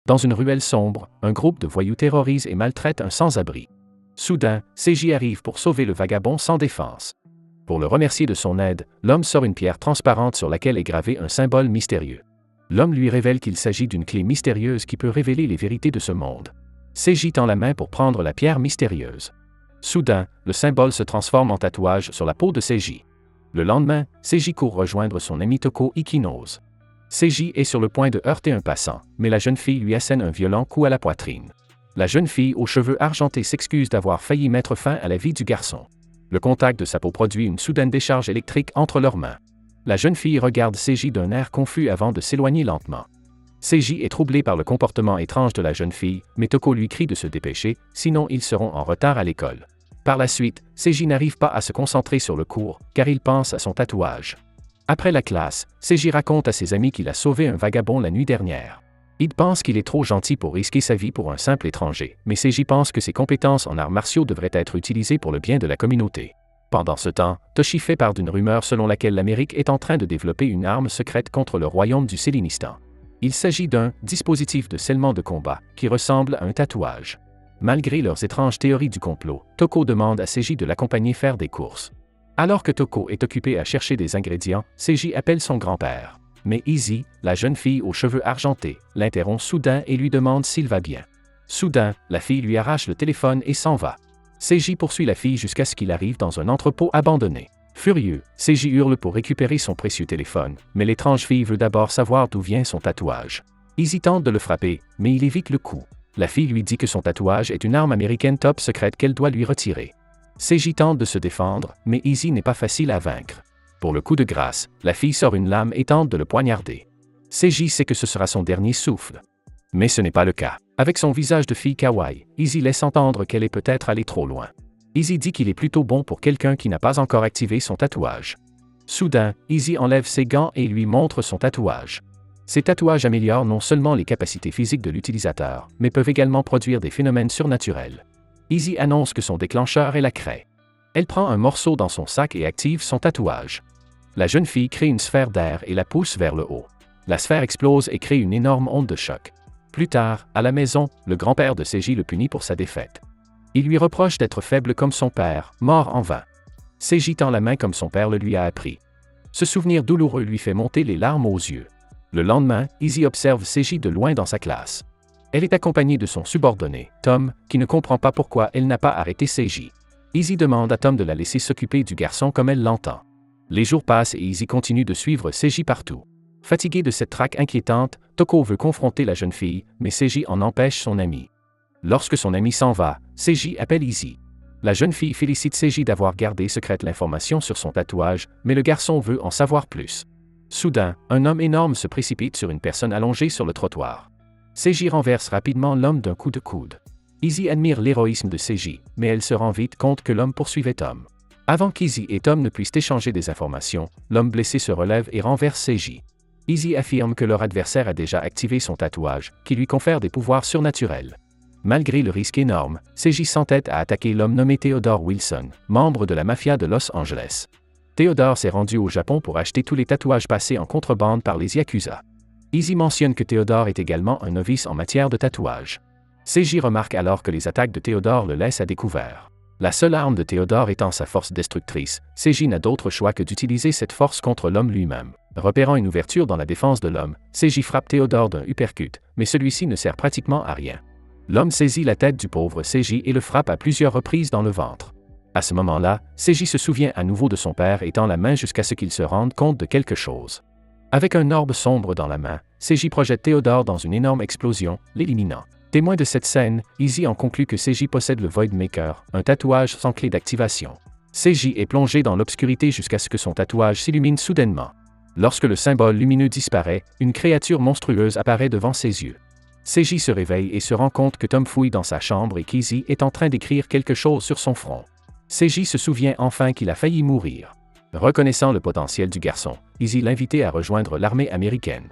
Dans une ruelle sombre, un groupe de voyous terrorise et maltraite un sans-abri. Soudain, Seiji arrive pour sauver le vagabond sans défense. Pour le remercier de son aide, l'homme sort une pierre transparente sur laquelle est gravé un symbole mystérieux. L'homme lui révèle qu'il s'agit d'une clé mystérieuse qui peut révéler les vérités de ce monde. Seiji tend la main pour prendre la pierre mystérieuse. Soudain, le symbole se transforme en tatouage sur la peau de Seiji. Le lendemain, Seiji court rejoindre son ami Toko Ikinose. Seiji est sur le point de heurter un passant, mais la jeune fille lui assène un violent coup à la poitrine. La jeune fille aux cheveux argentés s'excuse d'avoir failli mettre fin à la vie du garçon. Le contact de sa peau produit une soudaine décharge électrique entre leurs mains. La jeune fille regarde Seiji d'un air confus avant de s'éloigner lentement. Seiji est troublé par le comportement étrange de la jeune fille, mais Toko lui crie de se dépêcher, sinon ils seront en retard à l'école. Par la suite, Seiji n'arrive pas à se concentrer sur le cours, car il pense à son tatouage. Après la classe, Seiji raconte à ses amis qu'il a sauvé un vagabond la nuit dernière. Il pense qu'il est trop gentil pour risquer sa vie pour un simple étranger, mais Seiji pense que ses compétences en arts martiaux devraient être utilisées pour le bien de la communauté. Pendant ce temps, Toshi fait part d'une rumeur selon laquelle l'Amérique est en train de développer une arme secrète contre le royaume du Sélinistan. Il s'agit d'un dispositif de scellement de combat qui ressemble à un tatouage. Malgré leurs étranges théories du complot, Toko demande à Seiji de l'accompagner faire des courses. Alors que Toko est occupé à chercher des ingrédients, Seiji appelle son grand-père. Mais Izzy, la jeune fille aux cheveux argentés, l'interrompt soudain et lui demande s'il va bien. Soudain, la fille lui arrache le téléphone et s'en va. Seiji poursuit la fille jusqu'à ce qu'il arrive dans un entrepôt abandonné. Furieux, Seiji hurle pour récupérer son précieux téléphone, mais l'étrange fille veut d'abord savoir d'où vient son tatouage. Izzy tente de le frapper, mais il évite le coup. La fille lui dit que son tatouage est une arme américaine top secrète qu'elle doit lui retirer. Seiji tente de se défendre, mais Izzy n'est pas facile à vaincre. Pour le coup de grâce, la fille sort une lame et tente de le poignarder. Seiji sait que ce sera son dernier souffle. Mais ce n'est pas le cas. Avec son visage de fille kawaii, Izzy laisse entendre qu'elle est peut-être allée trop loin. Izzy dit qu'il est plutôt bon pour quelqu'un qui n'a pas encore activé son tatouage. Soudain, Izzy enlève ses gants et lui montre son tatouage. Ces tatouages améliorent non seulement les capacités physiques de l'utilisateur, mais peuvent également produire des phénomènes surnaturels. Izzy annonce que son déclencheur est la craie. Elle prend un morceau dans son sac et active son tatouage. La jeune fille crée une sphère d'air et la pousse vers le haut. La sphère explose et crée une énorme onde de choc. Plus tard, à la maison, le grand-père de Seiji le punit pour sa défaite. Il lui reproche d'être faible comme son père, mort en vain. Seiji tend la main comme son père le lui a appris. Ce souvenir douloureux lui fait monter les larmes aux yeux. Le lendemain, Izzy observe Seiji de loin dans sa classe. Elle est accompagnée de son subordonné, Tom, qui ne comprend pas pourquoi elle n'a pas arrêté Seiji. Izzy demande à Tom de la laisser s'occuper du garçon comme elle l'entend. Les jours passent et Izzy continue de suivre Seiji partout. Fatigué de cette traque inquiétante, Toko veut confronter la jeune fille, mais Seiji en empêche son ami. Lorsque son ami s'en va, Seiji appelle Izzy. La jeune fille félicite Seiji d'avoir gardé secrète l'information sur son tatouage, mais le garçon veut en savoir plus. Soudain, un homme énorme se précipite sur une personne allongée sur le trottoir. Seiji renverse rapidement l'homme d'un coup de coude. Izzy admire l'héroïsme de Seiji, mais elle se rend vite compte que l'homme poursuivait Tom. Avant qu'Izzy et Tom ne puissent échanger des informations, l'homme blessé se relève et renverse Seiji. Izzy affirme que leur adversaire a déjà activé son tatouage, qui lui confère des pouvoirs surnaturels. Malgré le risque énorme, Seiji s'entête à attaquer l'homme nommé Theodore Wilson, membre de la mafia de Los Angeles. Theodore s'est rendu au Japon pour acheter tous les tatouages passés en contrebande par les Yakuza. Izzy mentionne que Theodore est également un novice en matière de tatouage. Seiji remarque alors que les attaques de Theodore le laissent à découvert. La seule arme de Theodore étant sa force destructrice, Seiji n'a d'autre choix que d'utiliser cette force contre l'homme lui-même. Repérant une ouverture dans la défense de l'homme, Seiji frappe Theodore d'un uppercut, mais celui-ci ne sert pratiquement à rien. L'homme saisit la tête du pauvre Seiji et le frappe à plusieurs reprises dans le ventre. À ce moment-là, Seiji se souvient à nouveau de son père et tend la main jusqu'à ce qu'il se rende compte de quelque chose. Avec un orbe sombre dans la main, Seiji projette Theodore dans une énorme explosion, l'éliminant. Témoin de cette scène, Izzy en conclut que Seiji possède le Voidmaker, un tatouage sans clé d'activation. Seiji est plongé dans l'obscurité jusqu'à ce que son tatouage s'illumine soudainement. Lorsque le symbole lumineux disparaît, une créature monstrueuse apparaît devant ses yeux. Seiji se réveille et se rend compte que Tom fouille dans sa chambre et qu'Izzy est en train d'écrire quelque chose sur son front. Seiji se souvient enfin qu'il a failli mourir. Reconnaissant le potentiel du garçon, Izzy l'invitait à rejoindre l'armée américaine.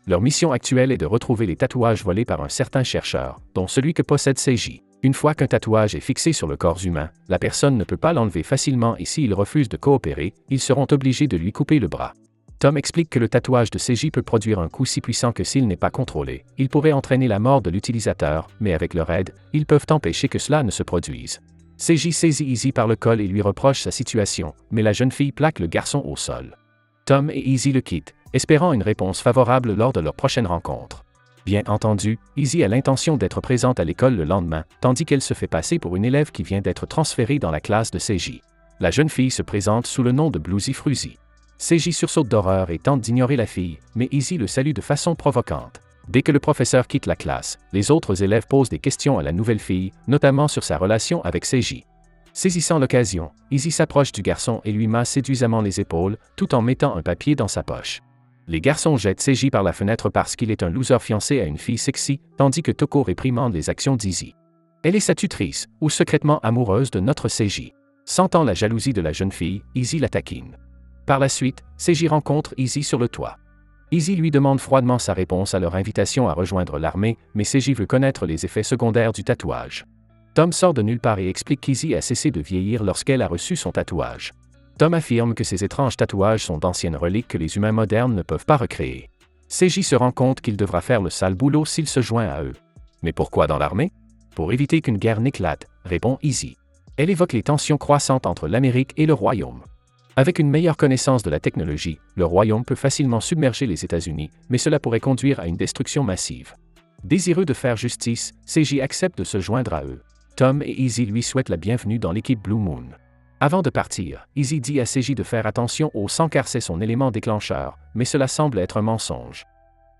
Leur mission actuelle est de retrouver les tatouages volés par un certain chercheur, dont celui que possède Seiji. Une fois qu'un tatouage est fixé sur le corps humain, la personne ne peut pas l'enlever facilement et s'il refuse de coopérer, ils seront obligés de lui couper le bras. Tom explique que le tatouage de Seiji peut produire un coup si puissant que s'il n'est pas contrôlé, il pourrait entraîner la mort de l'utilisateur, mais avec leur aide, ils peuvent empêcher que cela ne se produise. Seiji saisit Izzy par le col et lui reproche sa situation, mais la jeune fille plaque le garçon au sol. Tom et Izzy le quittent, espérant une réponse favorable lors de leur prochaine rencontre. Bien entendu, Izzy a l'intention d'être présente à l'école le lendemain, tandis qu'elle se fait passer pour une élève qui vient d'être transférée dans la classe de Seiji. La jeune fille se présente sous le nom de Bluesy Fruzy. Seiji sursaute d'horreur et tente d'ignorer la fille, mais Izzy le salue de façon provocante. Dès que le professeur quitte la classe, les autres élèves posent des questions à la nouvelle fille, notamment sur sa relation avec Seiji. Saisissant l'occasion, Izzy s'approche du garçon et lui masse séduisamment les épaules, tout en mettant un papier dans sa poche. Les garçons jettent Seiji par la fenêtre parce qu'il est un loser fiancé à une fille sexy, tandis que Toko réprimande les actions d'Izzy. Elle est sa tutrice, ou secrètement amoureuse de notre Seiji. Sentant la jalousie de la jeune fille, Izzy la taquine. Par la suite, Seiji rencontre Izzy sur le toit. Izzy lui demande froidement sa réponse à leur invitation à rejoindre l'armée, mais Seiji veut connaître les effets secondaires du tatouage. Tom sort de nulle part et explique qu'Izzy a cessé de vieillir lorsqu'elle a reçu son tatouage. Tom affirme que ces étranges tatouages sont d'anciennes reliques que les humains modernes ne peuvent pas recréer. Seiji se rend compte qu'il devra faire le sale boulot s'il se joint à eux. Mais pourquoi dans l'armée? Pour éviter qu'une guerre n'éclate, répond Izzy. Elle évoque les tensions croissantes entre l'Amérique et le Royaume. Avec une meilleure connaissance de la technologie, le Royaume peut facilement submerger les États-Unis, mais cela pourrait conduire à une destruction massive. Désireux de faire justice, Seiji accepte de se joindre à eux. Tom et Izzy lui souhaitent la bienvenue dans l'équipe Blue Moon. Avant de partir, Izzy dit à Seiji de faire attention au sang car c'est son élément déclencheur, mais cela semble être un mensonge.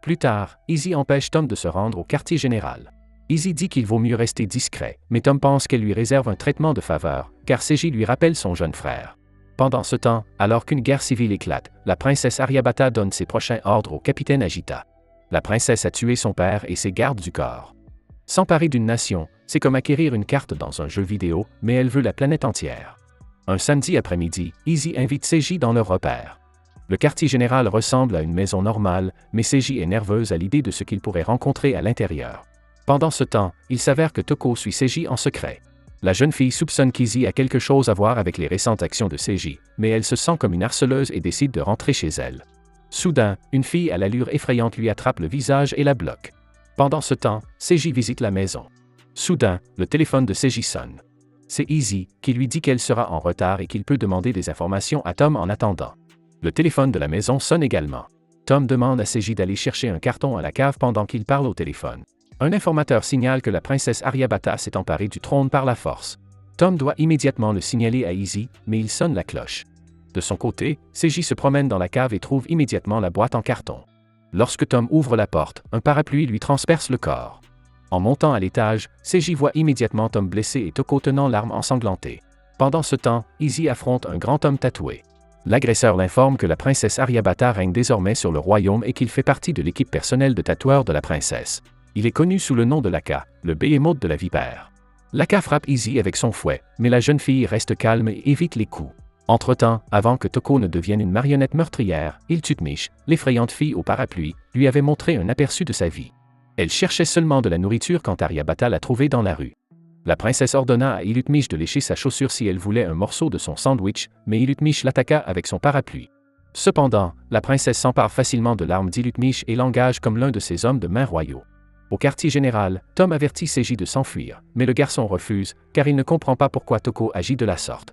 Plus tard, Izzy empêche Tom de se rendre au quartier général. Izzy dit qu'il vaut mieux rester discret, mais Tom pense qu'elle lui réserve un traitement de faveur, car Seiji lui rappelle son jeune frère. Pendant ce temps, alors qu'une guerre civile éclate, la princesse Aryabhata donne ses prochains ordres au capitaine Agita. La princesse a tué son père et ses gardes du corps. S'emparer d'une nation, c'est comme acquérir une carte dans un jeu vidéo, mais elle veut la planète entière. Un samedi après-midi, Izzy invite Seiji dans leur repère. Le quartier général ressemble à une maison normale, mais Seiji est nerveuse à l'idée de ce qu'il pourrait rencontrer à l'intérieur. Pendant ce temps, il s'avère que Toko suit Seiji en secret. La jeune fille soupçonne qu'Izzy a quelque chose à voir avec les récentes actions de Seiji, mais elle se sent comme une harceleuse et décide de rentrer chez elle. Soudain, une fille à l'allure effrayante lui attrape le visage et la bloque. Pendant ce temps, Seiji visite la maison. Soudain, le téléphone de Seiji sonne. C'est Izzy, qui lui dit qu'elle sera en retard et qu'il peut demander des informations à Tom en attendant. Le téléphone de la maison sonne également. Tom demande à Seiji d'aller chercher un carton à la cave pendant qu'il parle au téléphone. Un informateur signale que la princesse Aryabhata s'est emparée du trône par la force. Tom doit immédiatement le signaler à Izzy, mais il sonne la cloche. De son côté, Seiji se promène dans la cave et trouve immédiatement la boîte en carton. Lorsque Tom ouvre la porte, un parapluie lui transperce le corps. En montant à l'étage, Seiji voit immédiatement Tom blessé et Toko tenant l'arme ensanglantée. Pendant ce temps, Izzy affronte un grand homme tatoué. L'agresseur l'informe que la princesse Aryabhata règne désormais sur le royaume et qu'il fait partie de l'équipe personnelle de tatoueurs de la princesse. Il est connu sous le nom de Laka, le behemoth de la vipère. Laka frappe Izzy avec son fouet, mais la jeune fille reste calme et évite les coups. Entre-temps, avant que Toko ne devienne une marionnette meurtrière, Iltutmish, l'effrayante fille au parapluie, lui avait montré un aperçu de sa vie. Elle cherchait seulement de la nourriture quand Aryabhata l'a trouvée dans la rue. La princesse ordonna à Iltutmish de lécher sa chaussure si elle voulait un morceau de son sandwich, mais Iltutmish l'attaqua avec son parapluie. Cependant, la princesse s'empare facilement de l'arme d'Iltutmish et l'engage comme l'un de ses hommes de main royaux. Au quartier général, Tom avertit Seiji de s'enfuir, mais le garçon refuse, car il ne comprend pas pourquoi Toko agit de la sorte.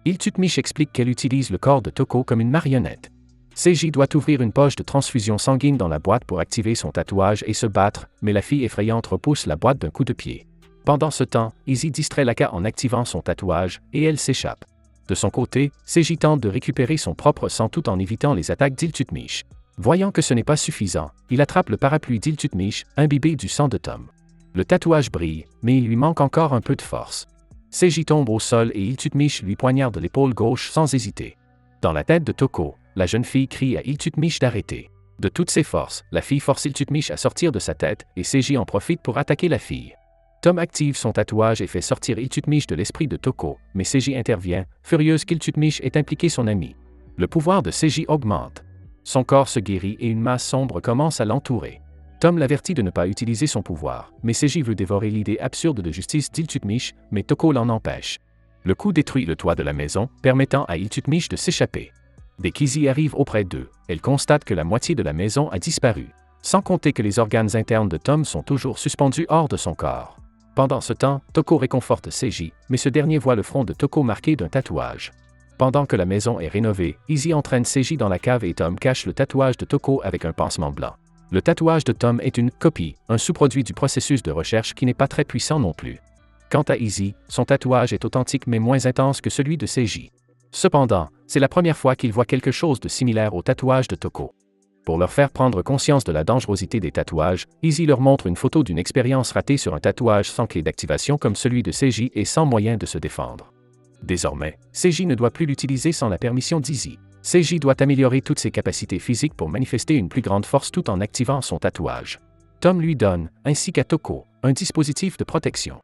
Iltutmish explique qu'elle utilise le corps de Toko comme une marionnette. Seiji doit ouvrir une poche de transfusion sanguine dans la boîte pour activer son tatouage et se battre, mais la fille effrayante repousse la boîte d'un coup de pied. Pendant ce temps, Izzy distrait Laka en activant son tatouage, et elle s'échappe. De son côté, Seiji tente de récupérer son propre sang tout en évitant les attaques d'Iltutmish. Voyant que ce n'est pas suffisant, il attrape le parapluie d'Iltutmish, imbibé du sang de Tom. Le tatouage brille, mais il lui manque encore un peu de force. Seiji tombe au sol et Iltutmish lui poignarde l'épaule gauche sans hésiter. Dans la tête de Toko, la jeune fille crie à Iltutmish d'arrêter. De toutes ses forces, la fille force Iltutmish à sortir de sa tête et Seiji en profite pour attaquer la fille. Tom active son tatouage et fait sortir Iltutmish de l'esprit de Toko, mais Seiji intervient, furieuse qu'Iltutmish ait impliqué son ami. Le pouvoir de Seiji augmente. Son corps se guérit et une masse sombre commence à l'entourer. Tom l'avertit de ne pas utiliser son pouvoir, mais Seiji veut dévorer l'idée absurde de justice d'Iltutmish, mais Toko l'en empêche. Le coup détruit le toit de la maison, permettant à Iltutmish de s'échapper. Dès qu'Izzy arrive auprès d'eux, elle constate que la moitié de la maison a disparu, sans compter que les organes internes de Tom sont toujours suspendus hors de son corps. Pendant ce temps, Toko réconforte Seiji, mais ce dernier voit le front de Toko marqué d'un tatouage. Pendant que la maison est rénovée, Izzy entraîne Seiji dans la cave et Tom cache le tatouage de Toko avec un pansement blanc. Le tatouage de Tom est une copie, un sous-produit du processus de recherche qui n'est pas très puissant non plus. Quant à Izzy, son tatouage est authentique mais moins intense que celui de Seiji. Cependant, c'est la première fois qu'il voit quelque chose de similaire au tatouage de Toko. Pour leur faire prendre conscience de la dangerosité des tatouages, Izzy leur montre une photo d'une expérience ratée sur un tatouage sans clé d'activation comme celui de Seiji et sans moyen de se défendre. Désormais, Seiji ne doit plus l'utiliser sans la permission d'Izzy. Seiji doit améliorer toutes ses capacités physiques pour manifester une plus grande force tout en activant son tatouage. Tom lui donne, ainsi qu'à Toko, un dispositif de protection.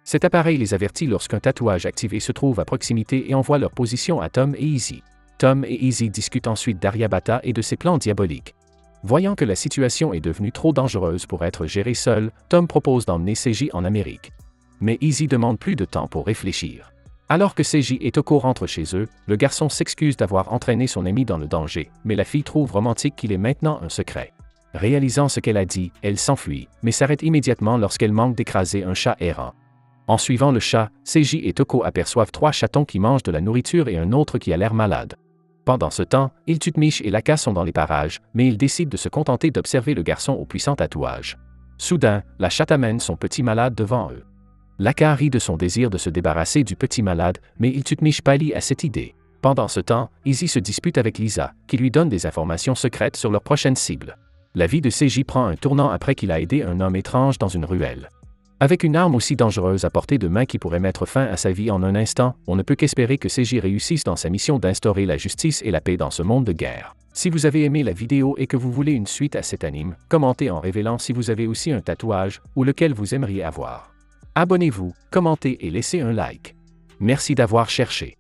Cet appareil les avertit lorsqu'un tatouage activé se trouve à proximité et envoie leur position à Tom et Izzy. Tom et Izzy discutent ensuite d'Aryabhata et de ses plans diaboliques. Voyant que la situation est devenue trop dangereuse pour être gérée seule, Tom propose d'emmener Seiji en Amérique. Mais Izzy demande plus de temps pour réfléchir. Alors que Seiji et Toko rentrent chez eux, le garçon s'excuse d'avoir entraîné son ami dans le danger, mais la fille trouve romantique qu'il est maintenant un secret. Réalisant ce qu'elle a dit, elle s'enfuit, mais s'arrête immédiatement lorsqu'elle manque d'écraser un chat errant. En suivant le chat, Seiji et Toko aperçoivent 3 chatons qui mangent de la nourriture et un autre qui a l'air malade. Pendant ce temps, Iltutmish et Laka sont dans les parages, mais ils décident de se contenter d'observer le garçon au puissant tatouage. Soudain, la chatte amène son petit malade devant eux. Laka rit de son désir de se débarrasser du petit malade, mais Iltutmish pâlit à cette idée. Pendant ce temps, Izzy se dispute avec Lisa, qui lui donne des informations secrètes sur leur prochaine cible. La vie de Seiji prend un tournant après qu'il a aidé un homme étrange dans une ruelle. Avec une arme aussi dangereuse à portée de main qui pourrait mettre fin à sa vie en un instant, on ne peut qu'espérer que Seiji réussisse dans sa mission d'instaurer la justice et la paix dans ce monde de guerre. Si vous avez aimé la vidéo et que vous voulez une suite à cet anime, commentez en révélant si vous avez aussi un tatouage ou lequel vous aimeriez avoir. Abonnez-vous, commentez et laissez un like. Merci d'avoir cherché.